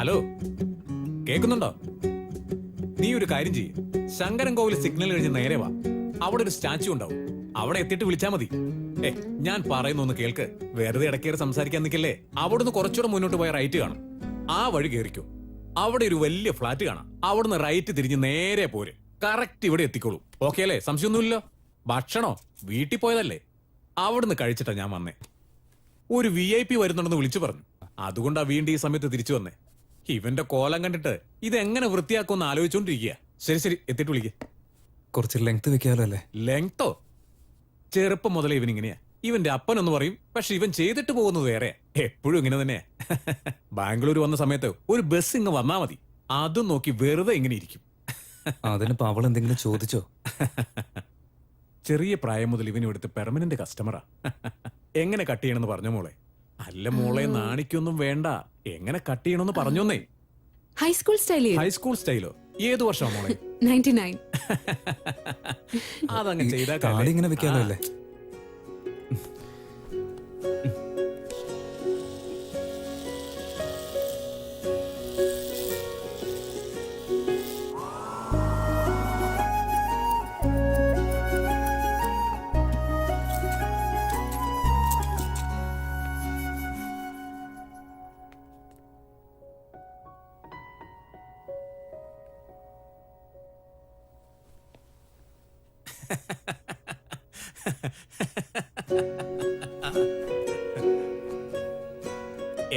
Hello, കേൾക്കുന്നുണ്ടോ? നീ ഒരു കാര്യം ചെയ്യ്, ശങ്കരൻ കോവിൽ സിഗ്നൽ കഴിഞ്ഞ് നേരെ വാ. അവിടെ ഒരു സ്റ്റാച്ചു ഉണ്ടാവും, അവിടെ എത്തിയിട്ട് വിളിച്ചാ മതി. ഞാൻ പറയുന്ന ഒന്ന് കേൾക്ക്. വെറുതെ ഇടക്കേറി സംസാരിക്കാൻ നിൽക്കല്ലേ. അവിടുന്ന് കുറച്ചുകൂടെ മുന്നോട്ട് പോയ റൈറ്റ് കാണും, ആ വഴി കേറിക്കോ. അവിടെ ഒരു വലിയ ഫ്ലാറ്റ് കാണാം, അവിടുന്ന് റൈറ്റ് തിരിഞ്ഞ് നേരെ പോര്. കറക്റ്റ് ഇവിടെ എത്തിക്കോളൂ. ഓക്കെ അല്ലേ? സംശയമൊന്നുമില്ലോ? ഭക്ഷണോ വീട്ടിൽ പോയതല്ലേ, അവിടുന്ന് കഴിച്ചിട്ടാ ഞാൻ വന്നേ. ഒരു VIP വരുന്നുണ്ടെന്ന് വിളിച്ചു പറഞ്ഞു, അതുകൊണ്ടാ വീണ്ടും ഈ സമയത്ത് തിരിച്ചു വന്നേ. ഇവന്റെ കോലം കണ്ടിട്ട് ഇതെങ്ങനെ വൃത്തിയാക്കുമെന്ന് ആലോചിച്ചോണ്ടിരിക്കുക. ശരി ശരി, എത്തിയിട്ട് വിളിക്ക്. കുറച്ച് ലെങ്ത് വെക്കാലോ അല്ലേ? ലെങ്തോ? ചെറുപ്പം മുതലേ ഇവൻ ഇങ്ങനെയാ. ഇവന്റെ അപ്പനൊന്ന് പറയും, പക്ഷെ ഇവൻ ചെയ്തിട്ട് പോകുന്നത് വേറെ. എപ്പോഴും ഇങ്ങനെ തന്നെയാ. ബാംഗ്ലൂർ വന്ന സമയത്ത് ഒരു ബസ് ഇങ്ങ് വന്നാ മതി, അതും നോക്കി വെറുതെ ഇങ്ങനെ ഇരിക്കും. അതിനിപ്പോ അവൾ എന്തെങ്കിലും ചോദിച്ചോ? ചെറിയ പ്രായം മുതൽ ഇവൻ ഇവിടുത്തെ പെർമനന്റ് കസ്റ്റമറാ. എങ്ങനെ കട്ട് ചെയ്യണമെന്ന് പറഞ്ഞ മോളെ? അല്ല മോളെ, നാണിക്കൊന്നും വേണ്ട, എങ്ങനെ കട്ട് ചെയ്യണമെന്ന് പറഞ്ഞോന്നേ. ഹൈസ്കൂൾ സ്റ്റൈലിൽ. ഹൈസ്കൂൾ സ്റ്റൈലോ? ഏത് വർഷമാ മോളെ? 99. അതങ്ങ് ചെയ്താ താടി ഇങ്ങനെ വെക്കാലോ അല്ലേ?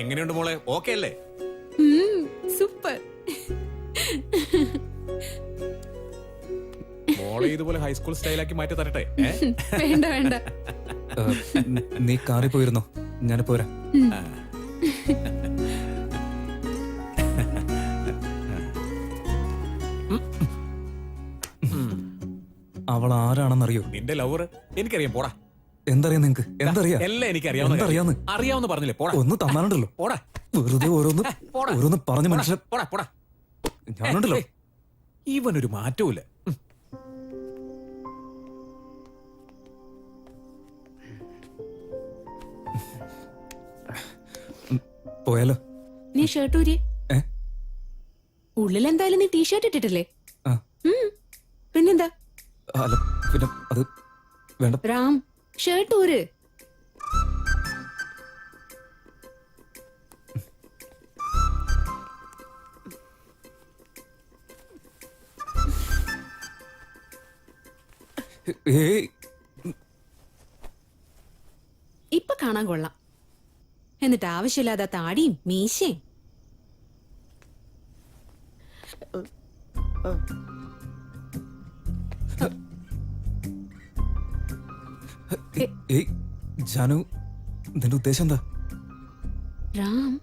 എങ്ങനെയുണ്ട് മോളെ? ഓക്കെ അല്ലേ? സൂപ്പർ. മോളെ ഇതുപോലെ ഹൈസ്കൂൾ സ്റ്റൈലാക്കി മാറ്റി തരട്ടെ? വേണ്ട വേണ്ട. നീ കാറിൽ പോയിരുന്നോ? ഞാൻ പോരാ. അവൾ ആരാണെന്നറിയോ? നിന്റെ ലവർ എനിക്കറിയാം. പോടാ. എന്തറിയാം നിങ്ങക്ക്? എന്തറിയാം? എല്ലാം എന്തറിയാന്ന്? അറിയാവുന്ന പറഞ്ഞില്ലേ? പോടാ. ഒന്ന് തന്നാനുണ്ടല്ലോ. പോടാ. വെറുതെ ഓരോന്ന് പറഞ്ഞു മനുഷ്യൻ. പോടാ പോടാ. ഞാനുണ്ടല്ലോ. ഇവനൊരു മാറ്റവുമില്ല. പോയാലോ? നീ ഷർട്ട് ഊരി. ഉള്ളിൽ എന്തായാലും നീ ടീഷർട്ട് ഇട്ടിട്ടില്ലേ? പിന്നെന്താ? അല്ല പിന്നെ അത് വേണ്ട. റാം, ഷർട്ട് ഊര്. ഇപ്പൊ കാണാൻ കൊള്ളാം, എന്നിട്ട് ആവശ്യമില്ലാത്ത താടിയും മീശയും. ജാനു, നിന്റെ ഉദ്ദേശം എന്താ? Ram,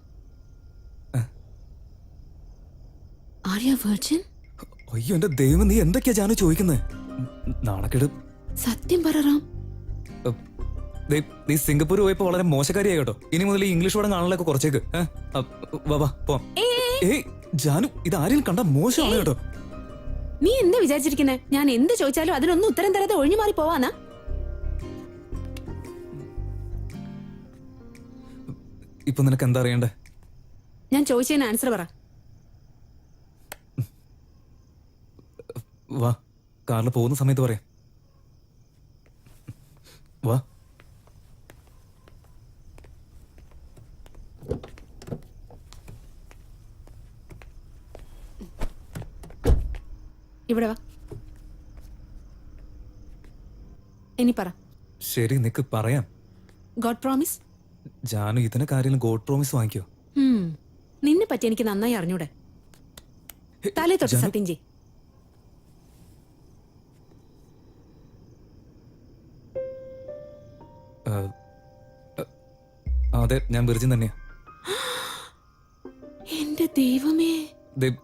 are you virgin? അയ്യോ എന്റെ ദൈവം, നീ എന്തൊക്കെയാ ജാനു ചോദിക്കുന്നത്? നാണക്കേട്. സത്യം പറ റാം. നീ സിംഗപ്പൂർ പോയപ്പോ വളരെ മോശക്കാരിയായി കേട്ടോ. ഇനി മുതൽ ഈ ഇംഗ്ലീഷ് പടം കാണാനൊക്കെ കുറച്ചേക്ക്. പോവാം. ജാനു, ഇത് ആരെയും കണ്ട മോശമാണ് കേട്ടോ. നീ എന്താ വിചാരിച്ചിരിക്കുന്നെ? ഞാൻ എന്ത് ചോദിച്ചാലും അതിനൊന്നും ഉത്തരം തരാതെ ഒഴിഞ്ഞു മാറി പോവാനാ? ഇപ്പൊ നിനക്ക് എന്താ അറിയണ്ടേ? ഞാൻ ചോദിച്ചതിന് ആൻസർ പറ. വാ, കാറിൽ പോകുന്ന സമയത്ത് പറയാം. വാ. ഇവിടെ വാ. ഇനി പറ. ശരി, നിക്ക് പറയാം. God promise. ജാനു, ഇതിന്റെ കാര്യം ഗോഡ് പ്രോമിസ് വാങ്ങിക്കോ. നിന്നെ പറ്റി എനിക്ക് നന്നായി അറിഞ്ഞൂടെ. തലേ തൊട്ട് സത്യം ചെയ്. അതെ, ഞാൻ വെർജിൻ തന്നെയാ. എന്റെ ദൈവമേ,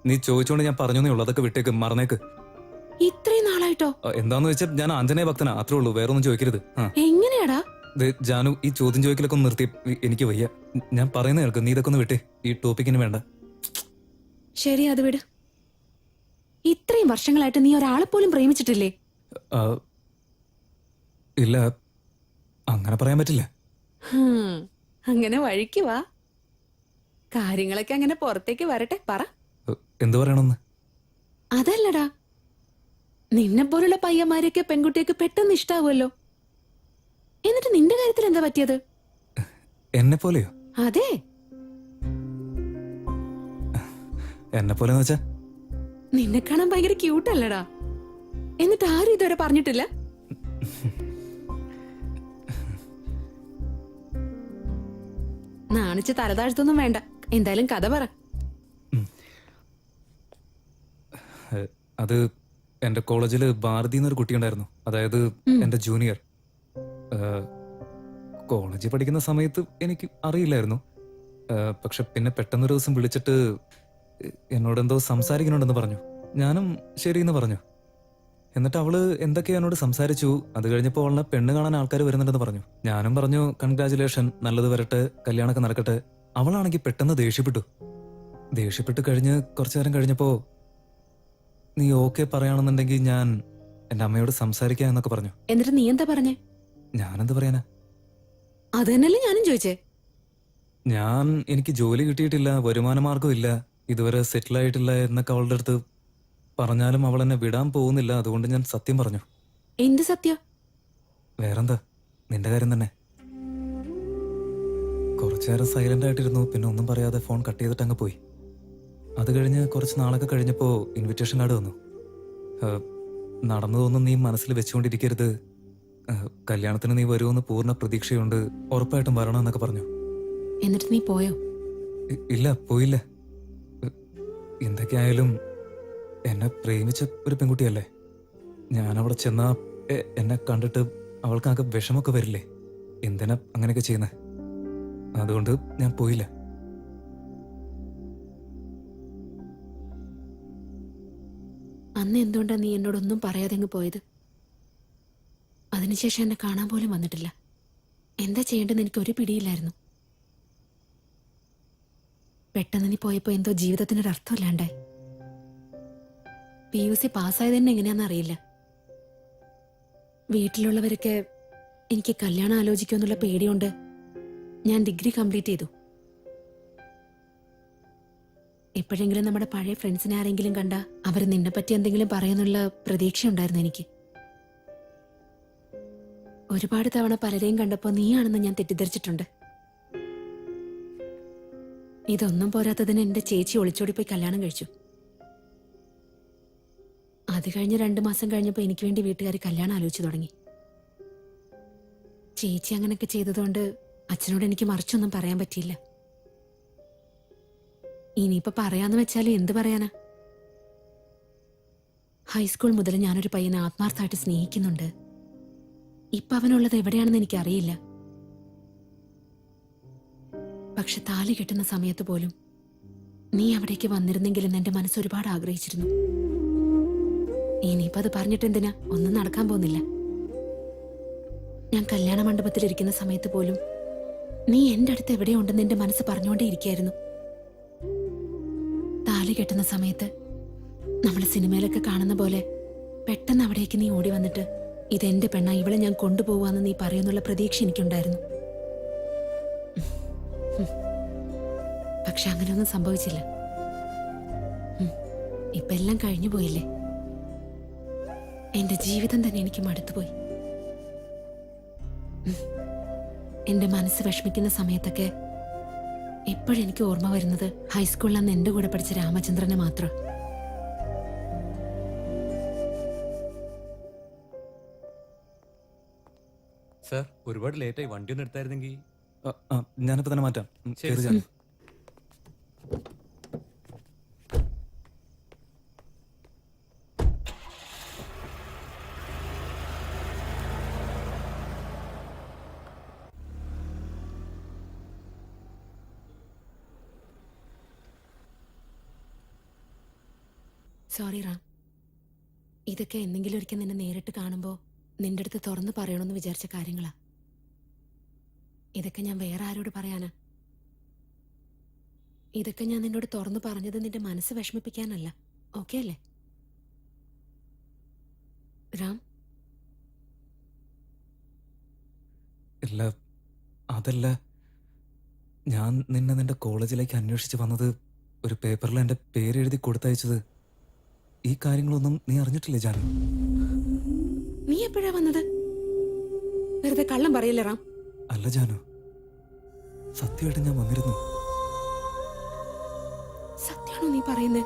നീ ചോദിച്ചോണ്ട് ഞാൻ പറഞ്ഞേ ഉള്ളൂ. അതൊക്കെ വിട്ടേക്ക്, മറന്നേക്ക്. ഇത്രയും നാളായിട്ടോ? എന്താന്ന് വെച്ചാൽ ഞാൻ ആഞ്ജനേയ ഭക്തനാ, അത്രേ ഉള്ളൂ. വേറെ ഒന്നും ചോദിക്കരുത്. എങ്ങനെയാടാ? ജാനു, ഈ ചോദ്യം ചോദിക്കലൊക്കെ ഒന്ന് നിർത്തി. എനിക്ക് വയ്യ. ഞാൻ പറയുന്നത് കേൾക്ക്. നീ ഇതൊക്കെ ഒന്ന് വിട്ടേ. ഈ ടോപ്പിക്കിന് വേണ്ട. ശരി, അത് വിട്. ഇത്രയും വർഷങ്ങളായിട്ട് നീ ഒരാളെ പോലും പ്രേമിച്ചിട്ടില്ലേ? ഇല്ല, അങ്ങനെ പറയാൻ പറ്റില്ല. അങ്ങനെ വഴിക്ക് വാ. കാര്യങ്ങളൊക്കെ അങ്ങനെ പുറത്തേക്ക് വരട്ടെ, പറ. എന്തു പറയണമെന്ന്? അതല്ലടാ, നിന്നെ പോലുള്ള പയ്യന്മാരെയൊക്കെ പെൺകുട്ടിയൊക്കെ പെട്ടെന്ന് ഇഷ്ടാവുമല്ലോ. എന്നിട്ട് നിന്റെ കാര്യത്തിൽ എന്താ പറ്റിയത്? എന്നെ പോലെയോ? അതെ, എന്നെ പോലെന്ന് വെച്ചാ? നിന്നെ കാണാൻ ഭയങ്കര ക്യൂട്ടല്ലടാ. എന്നിട്ട് ആരും ഇതുവരെ പറഞ്ഞിട്ടില്ല? നാണിച്ച് തലതാഴ്ത്തൊന്നും വേണ്ട, എന്തായാലും കഥ പറ. അത് എന്റെ കോളേജിൽ ഭാരതി എന്നൊരു കുട്ടിയുണ്ടായിരുന്നു, അതായത് എന്റെ ജൂനിയർ. കോളേജിൽ പഠിക്കുന്ന സമയത്ത് എനിക്ക് അറിയില്ലായിരുന്നു. പക്ഷെ പിന്നെ പെട്ടെന്നൊരു ദിവസം വിളിച്ചിട്ട് എന്നോട് എന്തോ സംസാരിക്കണുണ്ടെന്ന് പറഞ്ഞു. ഞാനും ശരിയെന്ന് പറഞ്ഞു. എന്നിട്ട് അവള് എന്തൊക്കെയോ എന്നോട് സംസാരിച്ചു. അത് കഴിഞ്ഞപ്പോൾ അവളെ പെണ്ണ് കാണാൻ ആൾക്കാർ വരുന്നുണ്ടെന്ന് പറഞ്ഞു. ഞാനും പറഞ്ഞു കൺഗ്രാചുലേഷൻ, നല്ലത് വരട്ടെ, കല്യാണമൊക്കെ നടക്കട്ടെ. അവളാണെങ്കിൽ പെട്ടെന്ന് ദേഷ്യപ്പെട്ട് കഴിഞ്ഞ് കുറച്ചു നേരം കഴിഞ്ഞപ്പോ, നീ ഓക്കെ പറയാണെന്നുണ്ടെങ്കിൽ ഞാൻ എന്റെ അമ്മയോട് സംസാരിക്കാം എന്നൊക്കെ പറഞ്ഞു. എന്നിട്ട് നീ എന്താ പറഞ്ഞേ? ഞാനെന്ത് പറയാനാ? അത് തന്നെയല്ലേ ഞാനും ചോദിച്ചേ. എനിക്ക് ജോലി കിട്ടിയിട്ടില്ല, വരുമാന മാർഗം ഇല്ല, ഇതുവരെ സെറ്റിൽ ആയിട്ടില്ല എന്നൊക്കെ അവളുടെ അടുത്ത് പറഞ്ഞാലും അവൾ എന്നെ വിടാൻ പോകുന്നില്ല. അതുകൊണ്ട് ഞാൻ സത്യം പറഞ്ഞു. എന്ത് സത്യം? വേറെന്താ, നിന്റെ കാര്യം തന്നെ. കുറച്ചു നേരം സൈലന്റ് ആയിട്ടിരുന്നു, പിന്നെ ഒന്നും പറയാതെ ഫോൺ കട്ട് ചെയ്തിട്ട് അങ്ങ് പോയി. അത് കഴിഞ്ഞ് കുറച്ച് നാളൊക്കെ കഴിഞ്ഞപ്പോൾ ഇൻവിറ്റേഷൻ കാർഡ് വന്നു. നടന്നതൊന്നും നീ മനസ്സിൽ വെച്ചുകൊണ്ടിരിക്കരുത്, കല്യാണത്തിന് നീ വരുമെന്ന് പൂർണ്ണ പ്രതീക്ഷയുണ്ട്, ഉറപ്പായിട്ടും വരണമെന്നൊക്കെ പറഞ്ഞു. എന്നിട്ട് നീ പോയോ? ഇല്ല, പോയില്ല. എന്തൊക്കെയായാലും എന്നെ പ്രേമിച്ച ഒരു പെൺകുട്ടിയല്ലേ. ഞാൻ അവിടെ ചെന്നാ എന്നെ കണ്ടിട്ട് അവൾക്കാകെ വിഷമൊക്കെ വരില്ലേ? എന്തിനാ അങ്ങനെയൊക്കെ ചെയ്യുന്നത്? അതുകൊണ്ട് ഞാൻ പോയില്ല. അന്ന് എന്തുകൊണ്ടാ നീ എന്നോടൊന്നും പറയാതെ അങ്ങ് പോയത്? അതിനുശേഷം എന്നെ കാണാൻ പോലും വന്നിട്ടില്ല. എന്താ ചെയ്യേണ്ടതെന്ന് എനിക്ക് ഒരു പിടിയില്ലായിരുന്നു. പെട്ടെന്ന് നീ പോയപ്പോ എന്തോ ജീവിതത്തിനൊരു അർത്ഥമില്ലാണ്ടായി. PUC പാസ്സായത് തന്നെ എങ്ങനെയാണെന്ന് അറിയില്ല. വീട്ടിലുള്ളവരൊക്കെ എനിക്ക് കല്യാണം ആലോചിക്കുമെന്നുള്ള പേടിയുണ്ട് ഞാൻ ഡിഗ്രി കംപ്ലീറ്റ് ചെയ്തു. എപ്പോഴെങ്കിലും നമ്മുടെ പഴയ ഫ്രണ്ട്സിനെ ആരെങ്കിലും കണ്ട അവർ നിന്നെ പറ്റി എന്തെങ്കിലും പറയുന്നുള്ള പ്രതീക്ഷ ഉണ്ടായിരുന്നു എനിക്ക്. ഒരുപാട് തവണ പലരെയും കണ്ടപ്പോൾ നീയാണെന്ന് ഞാൻ തെറ്റിദ്ധരിച്ചിട്ടുണ്ട്. ഇതൊന്നും പോരാത്തതിന് എന്റെ ചേച്ചി ഒളിച്ചോടിപ്പോയി കല്യാണം കഴിച്ചു. അത് കഴിഞ്ഞ് 2 മാസം കഴിഞ്ഞപ്പോൾ എനിക്ക് വേണ്ടി വീട്ടുകാർ കല്യാണം ആലോചിച്ചു തുടങ്ങി. ചേച്ചി അങ്ങനെയൊക്കെ ചെയ്തതുകൊണ്ട് അച്ഛനോട് എനിക്ക് മറിച്ചൊന്നും പറയാൻ പറ്റിയില്ല. ഇനിയിപ്പോ പറയാന്ന് വെച്ചാൽ എന്ത് പറയാനാ? ഹൈസ്കൂൾ മുതൽ ഞാനൊരു പയ്യനെ ആത്മാർത്ഥമായിട്ട് സ്നേഹിക്കുന്നുണ്ട്. ഇപ്പൊ അവനുള്ളത് എവിടെയാണെന്ന് എനിക്കറിയില്ല. പക്ഷെ താലി കെട്ടുന്ന സമയത്ത് പോലും നീ അവിടേക്ക് വന്നിരുന്നെങ്കിലെന്ന് എന്റെ മനസ്സ് ഒരുപാട് ആഗ്രഹിച്ചിരുന്നു. ഇനിയിപ്പോ അത് പറഞ്ഞിട്ടെന്തിനാ? ഒന്നും നടക്കാൻ പോകുന്നില്ല. ഞാൻ കല്യാണ മണ്ഡപത്തിലിരിക്കുന്ന സമയത്ത് പോലും നീ എന്റെ അടുത്ത് എവിടെയുണ്ടെന്ന് എന്റെ മനസ്സ് പറഞ്ഞുകൊണ്ടേ ഇരിക്കായിരുന്നു. താലി കെട്ടുന്ന സമയത്ത് നമ്മൾ സിനിമയിലൊക്കെ കാണുന്ന പോലെ പെട്ടെന്ന് അവിടേക്ക് നീ ഓടി വന്നിട്ട് ഇതെന്റെ പെണ്ണ, ഇവളെ ഞാൻ കൊണ്ടുപോവാന്ന് നീ പറയുന്നുള്ള പ്രതീക്ഷ എനിക്കുണ്ടായിരുന്നു. പക്ഷെ അങ്ങനെയൊന്നും സംഭവിച്ചില്ല. ഇപ്പൊ എല്ലാം കഴിഞ്ഞു പോയില്ലേ? എന്റെ ജീവിതം തന്നെ എനിക്ക് മടുത്തുപോയി. എന്റെ മനസ്സ് വിഷമിക്കുന്ന സമയത്തൊക്കെ എപ്പോഴെനിക്ക് ഓർമ്മ വരുന്നത് ഹൈസ്കൂളിൽ അന്ന് എന്റെ കൂടെ പഠിച്ച രാമചന്ദ്രനെ മാത്രം. സർ, ഒരുപാട് ലേറ്റായി. വണ്ടി ഒന്ന് എടുത്തായിരുന്നെങ്കിൽ. ഞാനിപ്പോ തന്നെ മാറ്റാം. ശരി, കേറി ജാനു. സോറി റാം, ഇതൊക്കെ എന്തെങ്കിലും ഒരിക്കൽ നിന്നെ നേരിട്ട് കാണുമ്പോൾ നിന്റെ അടുത്ത് തുറന്നു പറയണമെന്ന് വിചാരിച്ച കാര്യങ്ങളാ. ഇതൊക്കെ ഞാൻ വേറെ ആരോട് പറയാനാ? ഇതൊക്കെ ഞാൻ നിന്നോട് തുറന്നു പറഞ്ഞത് നിന്റെ മനസ്സ് വിഷമിപ്പിക്കാനല്ല. ഓക്കെ അല്ലേ റാം? ഇല്ല, അതല്ല. ഞാൻ നിന്നെ നിന്റെ കോളേജിലേക്ക് അന്വേഷിച്ച് വന്നത് ഒരു പേപ്പറിൽ എൻ്റെ പേര് എഴുതി കൊടുത്തയച്ചത് ഈ കാര്യങ്ങളൊന്നും നീ അറിഞ്ഞിട്ടില്ലേ ജാനു? നീ എപ്പോഴാ വന്നത്? വെറുതെ കള്ളം പറയില്ല റാം. അല്ല ജാനു, സത്യമായിട്ട് ഞാൻ വന്നിരുന്നു. സത്യമാണോ നീ പറയുന്നത്?